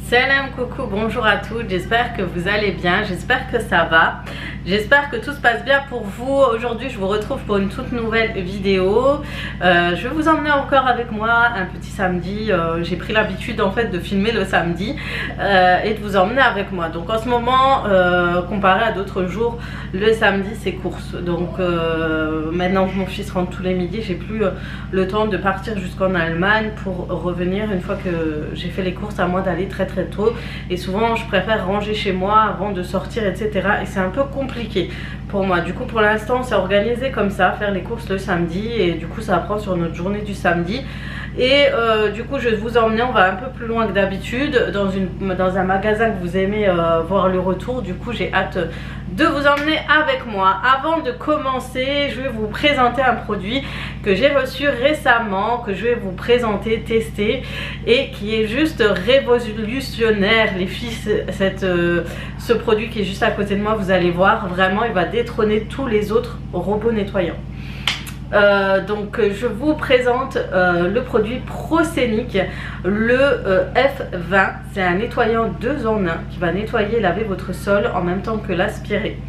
Salam, coucou, bonjour à toutes, j'espère que vous allez bien, j'espère que ça va, j'espère que tout se passe bien pour vous. Aujourd'hui je vous retrouve pour une toute nouvelle vidéo. Je vais vous emmener encore avec moi un petit samedi. J'ai pris l'habitude en fait de filmer le samedi et de vous emmener avec moi. Donc en ce moment, comparé à d'autres jours, le samedi c'est course. Donc maintenant que mon fils rentre tous les midis, j'ai plus le temps de partir jusqu'en Allemagne pour revenir une fois que j'ai fait les courses, à moi d'aller très tôt, et souvent je préfère ranger chez moi avant de sortir, etc. et c'est un peu compliqué pour moi. Du coup pour l'instant c'est organisé comme ça, faire les courses le samedi, et du coup ça prend sur notre journée du samedi. Et du coup je vais vous emmener, on va un peu plus loin que d'habitude, dans un magasin que vous aimez voir le retour. Du coup j'ai hâte de vous emmener avec moi. Avant de commencer, je vais vous présenter un produit que j'ai reçu récemment, que je vais vous présenter, tester, et qui est juste révolutionnaire les filles. Ce produit qui est juste à côté de moi, vous allez voir, vraiment il va détrôner tous les autres robots nettoyants. Donc je vous présente le produit Proscenic, le F20. C'est un nettoyant 2 en 1 qui va nettoyer et laver votre sol en même temps que l'aspirer.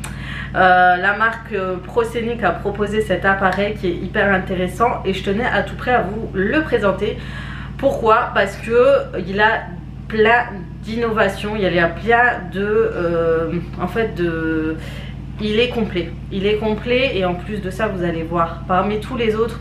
La marque Proscenic a proposé cet appareil qui est hyper intéressant et je tenais à tout près à vous le présenter. Pourquoi? Parce que il a plein d'innovations, il y a plein de il est complet, et en plus de ça vous allez voir, parmi tous les autres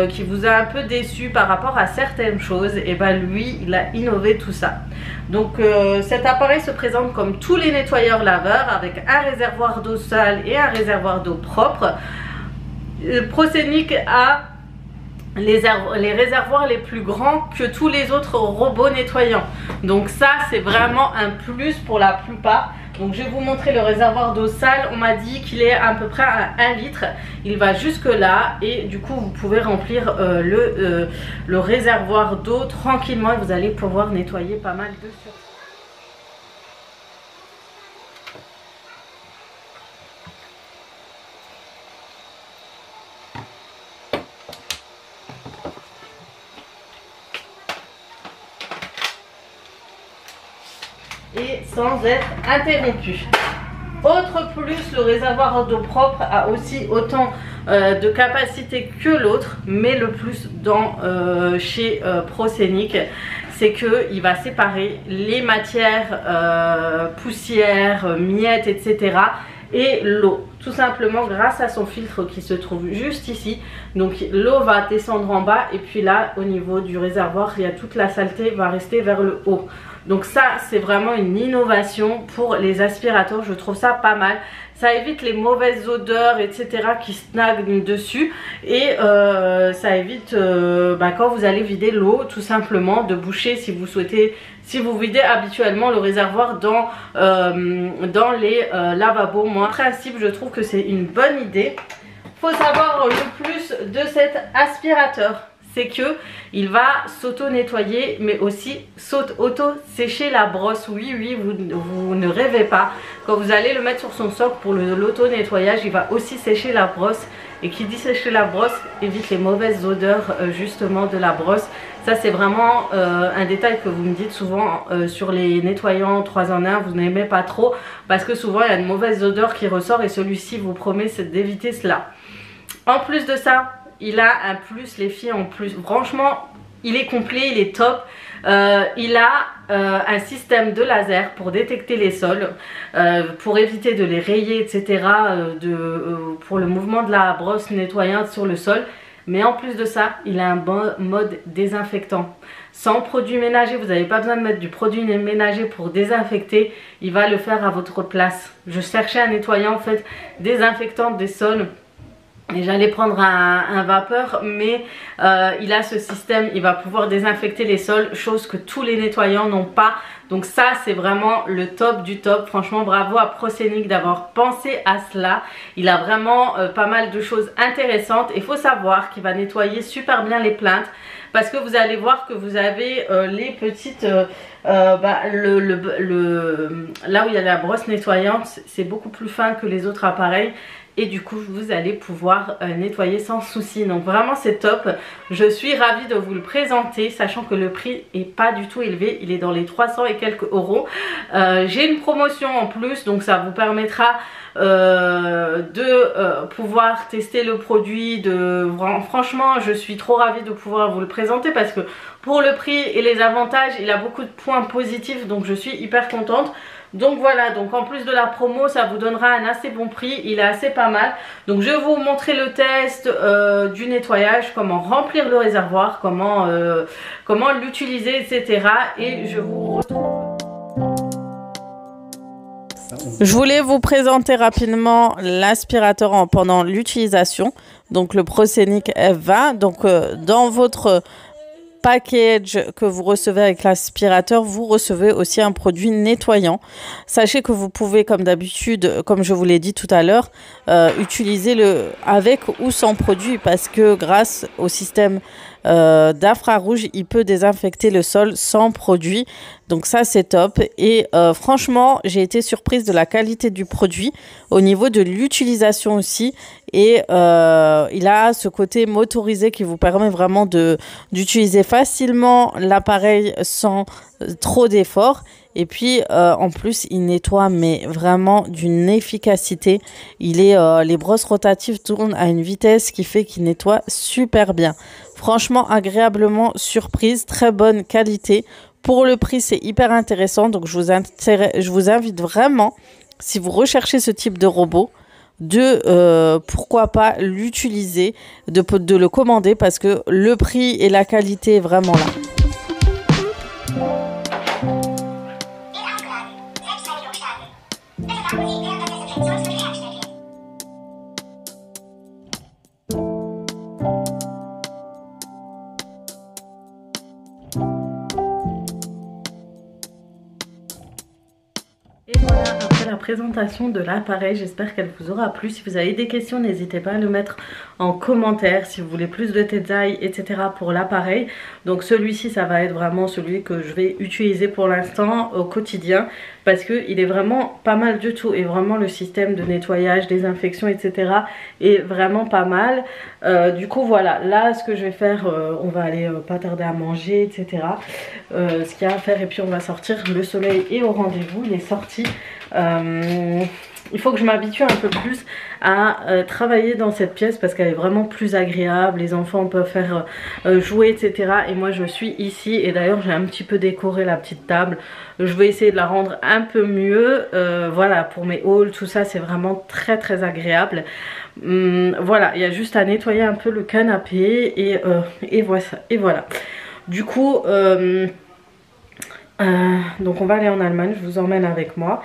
qui vous a un peu déçu par rapport à certaines choses, et ben lui il a innové tout ça. Donc cet appareil se présente comme tous les nettoyeurs laveurs, avec un réservoir d'eau sale et un réservoir d'eau propre. Proscenic a les réservoirs les plus grands que tous les autres robots nettoyants, donc ça c'est vraiment un plus pour la plupart. Donc je vais vous montrer le réservoir d'eau sale. On m'a dit qu'il est à peu près à 1 litre. Il va jusque là, et du coup vous pouvez remplir le réservoir d'eau tranquillement et vous allez pouvoir nettoyer pas mal de surface. Et sans être interrompu. Autre plus, le réservoir d'eau propre a aussi autant de capacité que l'autre, mais le plus chez Proscenic, c'est qu'il va séparer les matières, poussières, miettes, etc. et l'eau, tout simplement grâce à son filtre qui se trouve juste ici. Donc l'eau va descendre en bas, et puis là au niveau du réservoir, il y a toute la saleté va rester vers le haut. Donc ça c'est vraiment une innovation pour les aspirateurs, je trouve ça pas mal. Ça évite les mauvaises odeurs, etc. qui stagnent dessus, et ça évite quand vous allez vider l'eau, tout simplement de boucher, si vous souhaitez, si vous videz habituellement le réservoir dans les lavabos. Moi en principe je trouve que c'est une bonne idée. Faut savoir le plus de cet aspirateur, c'est que il va s'auto-nettoyer, mais aussi auto-sécher la brosse. Oui, vous ne rêvez pas. Quand vous allez le mettre sur son socle pour l'auto-nettoyage, il va aussi sécher la brosse. Et qui dit sécher la brosse, évite les mauvaises odeurs justement de la brosse. Ça c'est vraiment un détail que vous me dites souvent sur les nettoyants 3 en 1, vous n'aimez pas trop, parce que souvent il y a une mauvaise odeur qui ressort, et celui-ci vous promet d'éviter cela. En plus de ça, il a un plus, les filles, en plus, franchement il est complet, il est top. Il a un système de laser pour détecter les sols, pour éviter de les rayer, etc. Pour le mouvement de la brosse nettoyante sur le sol. Mais en plus de ça, il a un bon mode désinfectant. Sans produit ménager, vous n'avez pas besoin de mettre du produit ménager pour désinfecter. Il va le faire à votre place. Je cherchais un nettoyant en fait désinfectant des sols, et j'allais prendre un vapeur, mais il a ce système, il va pouvoir désinfecter les sols, chose que tous les nettoyants n'ont pas. Donc ça c'est vraiment le top du top. Franchement bravo à Proscenic d'avoir pensé à cela. Il a vraiment pas mal de choses intéressantes. Il faut savoir qu'il va nettoyer super bien les plinthes, parce que vous allez voir que vous avez les petites là où il y a la brosse nettoyante, c'est beaucoup plus fin que les autres appareils, et du coup vous allez pouvoir nettoyer sans souci. Donc vraiment c'est top, je suis ravie de vous le présenter, sachant que le prix est pas du tout élevé, il est dans les 300 et quelques euros. J'ai une promotion en plus, donc ça vous permettra de pouvoir tester le produit. Franchement je suis trop ravie de pouvoir vous le présenter parce que pour le prix et les avantages il a beaucoup de points positifs, donc je suis hyper contente. Donc voilà, donc en plus de la promo ça vous donnera un assez bon prix, il est assez pas mal. Donc je vais vous montrer le test du nettoyage, comment remplir le réservoir, comment l'utiliser, etc. Et je vous retrouve. Je voulais vous présenter rapidement l'aspirateur pendant l'utilisation, donc le ProScenic F20. Donc dans votre package que vous recevez avec l'aspirateur, vous recevez aussi un produit nettoyant. Sachez que vous pouvez, comme d'habitude, comme je vous l'ai dit tout à l'heure, utiliser le avec ou sans produit, parce que grâce au système d'infrarouge, il peut désinfecter le sol sans produit. Donc ça c'est top. Et franchement j'ai été surprise de la qualité du produit au niveau de l'utilisation aussi. Et il a ce côté motorisé qui vous permet vraiment d'utiliser facilement l'appareil sans trop d'efforts. Et puis en plus il nettoie mais vraiment d'une efficacité. Les brosses rotatives tournent à une vitesse qui fait qu'il nettoie super bien. Franchement agréablement surprise, très bonne qualité. Pour le prix c'est hyper intéressant, donc je vous invite vraiment, si vous recherchez ce type de robot, pourquoi pas l'utiliser, de le commander, parce que le prix et la qualité est vraiment là. Et voilà, après la présentation de l'appareil, j'espère qu'elle vous aura plu. Si vous avez des questions, n'hésitez pas à le mettre en commentaire. Si vous voulez plus de détails, etc. pour l'appareil. Donc celui-ci, ça va être vraiment celui que je vais utiliser pour l'instant au quotidien, parce qu'il est vraiment pas mal du tout. Et vraiment le système de nettoyage, désinfection, etc. est vraiment pas mal. Du coup voilà, là ce que je vais faire, on va aller pas tarder à manger, etc. Ce qu'il y a à faire, et puis on va sortir. Le soleil est au rendez-vous, il est sorti. Il faut que je m'habitue un peu plus à travailler dans cette pièce, parce qu'elle est vraiment plus agréable. Les enfants peuvent faire jouer, etc. Et moi je suis ici, et d'ailleurs j'ai un petit peu décoré la petite table. Je vais essayer de la rendre un peu mieux. Voilà, pour mes hauls, tout ça c'est vraiment très très agréable. Voilà, il y a juste à nettoyer un peu le canapé, et voilà. Du coup donc on va aller en Allemagne, je vous emmène avec moi.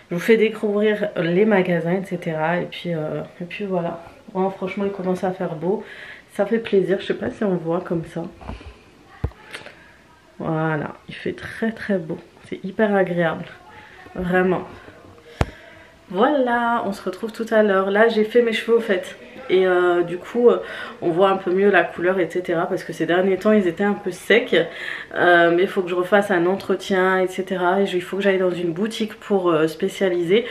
Je vous fais découvrir les magasins, etc. Et puis voilà. Oh, franchement, il commence à faire beau. Ça fait plaisir. Je sais pas si on voit comme ça. Voilà. Il fait très très beau. C'est hyper agréable. Vraiment. Voilà. On se retrouve tout à l'heure. Là, j'ai fait mes cheveux au fait. Et du coup on voit un peu mieux la couleur, etc. Parce que ces derniers temps ils étaient un peu secs, mais il faut que je refasse un entretien, etc. Et il faut que j'aille dans une boutique pour spécialiser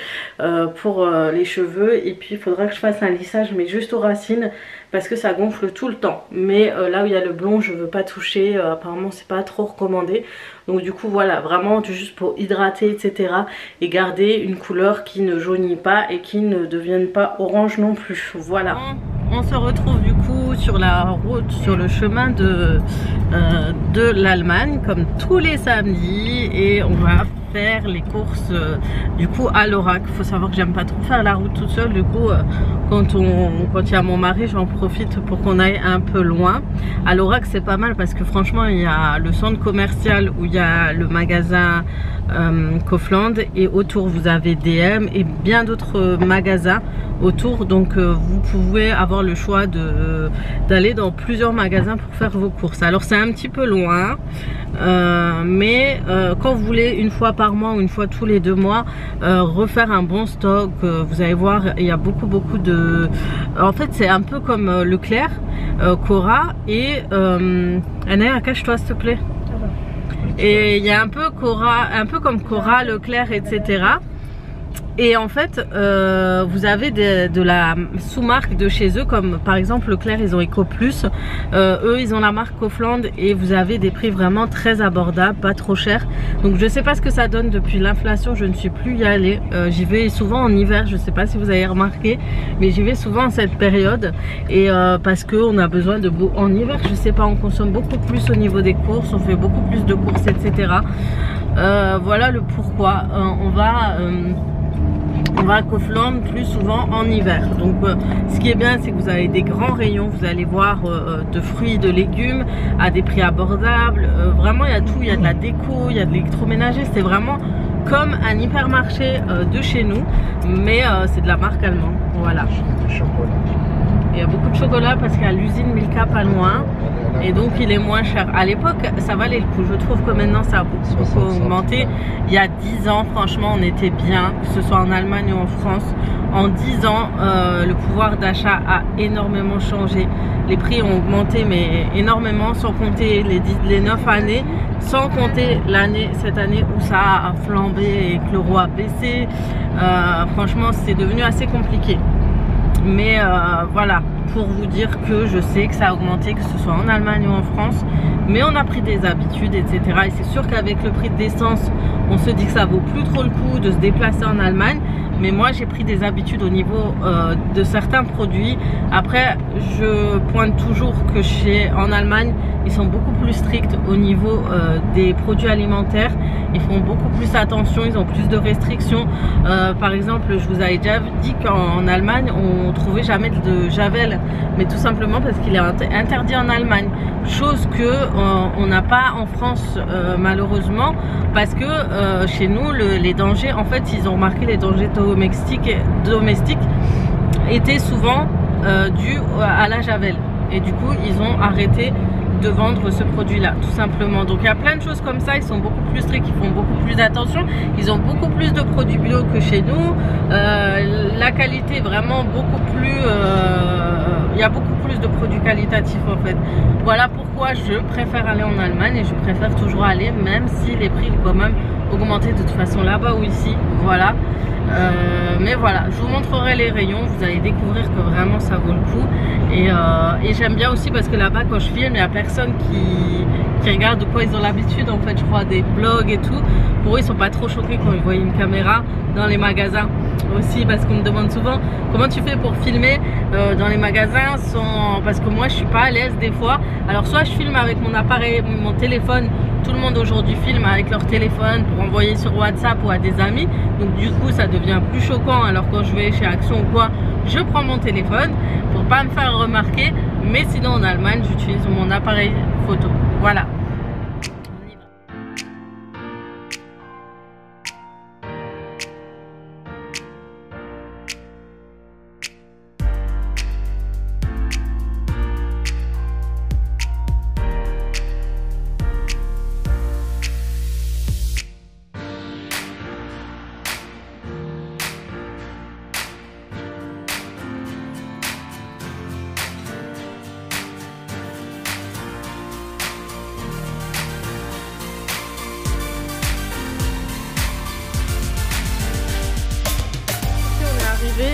pour les cheveux. Et puis il faudra que je fasse un lissage, mais juste aux racines, parce que ça gonfle tout le temps. Mais là où il y a le blond je veux pas toucher, apparemment c'est pas trop recommandé. Donc du coup voilà, vraiment juste pour hydrater, etc. Et garder une couleur qui ne jaunit pas et qui ne devienne pas orange non plus. Voilà. On se retrouve du coup sur la route, sur le chemin de l'Allemagne, comme tous les samedis, et on va faire les courses du coup à l'Orac. Il faut savoir que j'aime pas trop faire la route toute seule, du coup quand il y a mon mari, j'en profite pour qu'on aille un peu loin. À l'Orac c'est pas mal parce que franchement il y a le centre commercial où il y a le magasin Kaufland, et autour vous avez DM et bien d'autres magasins autour, donc vous pouvez avoir le choix d'aller dans plusieurs magasins pour faire vos courses. Alors c'est un petit peu loin, mais quand vous voulez une fois par mois ou une fois tous les 2 mois refaire un bon stock, vous allez voir il y a beaucoup de... En fait c'est un peu comme Leclerc, Cora, et Anna, cache-toi s'il te plaît. Et il y a un peu Cora, un peu comme Cora, Leclerc, etc. Et en fait, vous avez de la sous-marque de chez eux, comme par exemple Leclerc, ils ont Eco Plus. Eux, ils ont la marque Kaufland et vous avez des prix vraiment très abordables, pas trop chers. Donc je sais pas ce que ça donne depuis l'inflation, je ne suis plus y aller. J'y vais souvent en hiver, je sais pas si vous avez remarqué, mais j'y vais souvent en cette période. Et parce qu'on a besoin de beau. En hiver, je sais pas, on consomme beaucoup plus au niveau des courses, on fait beaucoup plus de courses, etc. Voilà le pourquoi. On va à Kaufland plus souvent en hiver. Donc ce qui est bien, c'est que vous avez des grands rayons, vous allez voir de fruits, de légumes à des prix abordables. Vraiment il y a tout, il y a de la déco, il y a de l'électroménager, c'est vraiment comme un hypermarché de chez nous, mais c'est de la marque allemande. Voilà. Il y a beaucoup de chocolat parce qu'il y a l'usine Milka pas loin. Et donc il est moins cher. À l'époque ça valait le coup. Je trouve que maintenant ça a beaucoup augmenté. Il y a 10 ans franchement on était bien, que ce soit en Allemagne ou en France. En 10 ans le pouvoir d'achat a énormément changé. Les prix ont augmenté mais énormément, sans compter les 9 années, sans compter cette année où ça a flambé et que l'euro a baissé. Franchement c'est devenu assez compliqué. Mais voilà, pour vous dire que je sais que ça a augmenté, que ce soit en Allemagne ou en France, mais on a pris des habitudes, etc. Et c'est sûr qu'avec le prix de l'essence, on se dit que ça vaut plus trop le coup de se déplacer en Allemagne. Mais moi j'ai pris des habitudes au niveau de certains produits. Après je pointe toujours que en Allemagne ils sont beaucoup plus stricts au niveau des produits alimentaires. Ils font beaucoup plus attention, ils ont plus de restrictions. Par exemple, je vous avais déjà dit qu'en Allemagne on trouvait jamais de javel, mais tout simplement parce qu'il est interdit en Allemagne, chose que on n'a pas en France malheureusement, parce que chez nous les dangers, en fait ils ont remarqué les dangers domestiques étaient souvent dus à la javel, et du coup ils ont arrêté de vendre ce produit là tout simplement. Donc il y a plein de choses comme ça, ils sont beaucoup plus stricts, ils font beaucoup plus attention, ils ont beaucoup plus de produits bio que chez nous. La qualité est vraiment beaucoup plus il y a beaucoup plus de produits qualitatifs en fait. Voilà pourquoi je préfère aller en Allemagne, et je préfère toujours aller même si les prix vont quand même augmenter de toute façon là-bas ou ici. Voilà. Mais voilà, je vous montrerai les rayons, vous allez découvrir que vraiment ça vaut le coup. Et j'aime bien aussi parce que là-bas quand je filme, il n'y a personne qui regarde de quoi ils ont l'habitude en fait, je crois, des blogs et tout. Pour eux ils sont pas trop choqués quand ils voient une caméra dans les magasins aussi, parce qu'on me demande souvent comment tu fais pour filmer dans les magasins parce que moi je suis pas à l'aise des fois. Alors soit je filme avec mon appareil, mon téléphone. Tout le monde aujourd'hui filme avec leur téléphone pour envoyer sur WhatsApp ou à des amis, donc du coup ça devient plus choquant. Alors quand je vais chez Action ou quoi, je prends mon téléphone pour pas me faire remarquer, mais sinon en Allemagne j'utilise mon appareil photo. Voilà.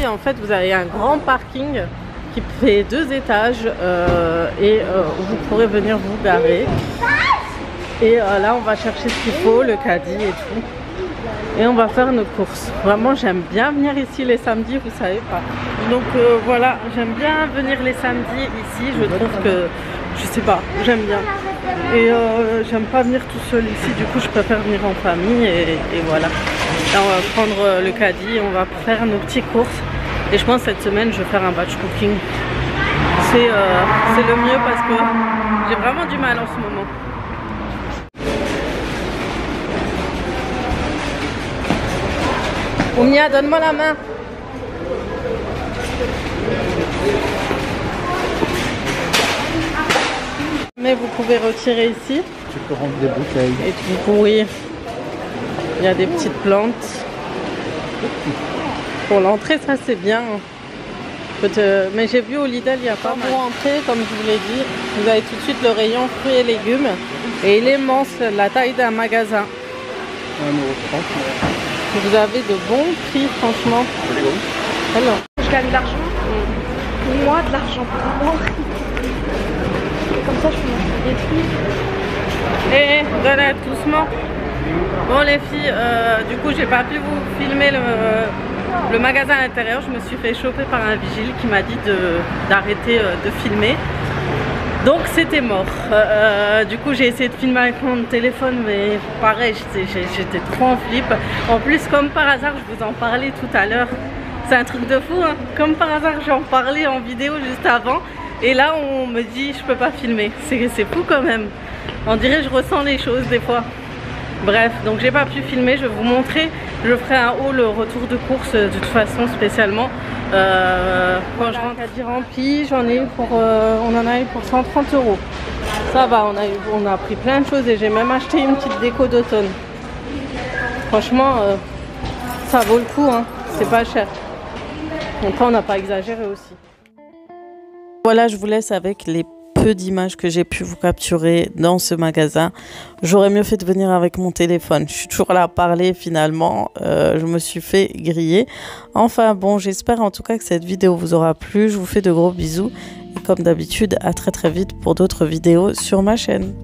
En fait vous avez un grand parking qui fait 2 étages où vous pourrez venir vous garer, et là on va chercher ce qu'il faut, le caddie et tout, et on va faire nos courses. Vraiment j'aime bien venir ici les samedis, vous savez pas. Donc voilà, j'aime bien venir les samedis ici, je trouve que, je sais pas, j'aime bien. Et j'aime pas venir tout seul ici, du coup je préfère venir en famille, et voilà. Là on va prendre le caddie, on va faire nos petites courses. Et je pense que cette semaine je vais faire un batch cooking. C'est le mieux parce que j'ai vraiment du mal en ce moment. Oumia, donne-moi la main. Mais vous pouvez retirer ici. Tu peux rendre des bouteilles. Et tu peux courir. Il y a des petites plantes. Pour l'entrée, ça c'est bien. Mais j'ai vu au Lidl, il n'y a pas. Pour entrer, comme je vous l'ai dit, vous avez tout de suite le rayon fruits et légumes. Et il est immense, la taille d'un magasin. 1,30 €. Vous avez de bons prix, franchement. Alors. Je gagne de l'argent. Pour moi, de l'argent pour moi. Comme ça, je peux m'acheter des trucs. Et voilà, doucement. Bon les filles, du coup j'ai pas pu vous filmer le magasin à l'intérieur. Je me suis fait choper par un vigile qui m'a dit d'arrêter de filmer. Donc c'était mort. Du coup j'ai essayé de filmer avec mon téléphone, mais pareil, j'étais trop en flip. En plus, comme par hasard, je vous en parlais tout à l'heure. C'est un truc de fou, hein. Comme par hasard, j'en parlais en vidéo juste avant. Et là on me dit je peux pas filmer. C'est fou quand même. On dirait que je ressens les choses des fois. Bref, donc j'ai pas pu filmer, je vais vous montrer. Je ferai un haul retour de course de toute façon spécialement. Quand je rentre à dire rempli, j'en ai eu pour, on en a eu pour 130 €. Ça va, on a pris plein de choses et j'ai même acheté une petite déco d'automne. Franchement, ça vaut le coup, hein. C'est pas cher. Après, on n'a pas exagéré aussi. Voilà, je vous laisse avec les peu d'images que j'ai pu vous capturer dans ce magasin. J'aurais mieux fait de venir avec mon téléphone. Je suis toujours là à parler finalement. Je me suis fait griller. Enfin bon, j'espère en tout cas que cette vidéo vous aura plu. Je vous fais de gros bisous. Et comme d'habitude, à très vite pour d'autres vidéos sur ma chaîne.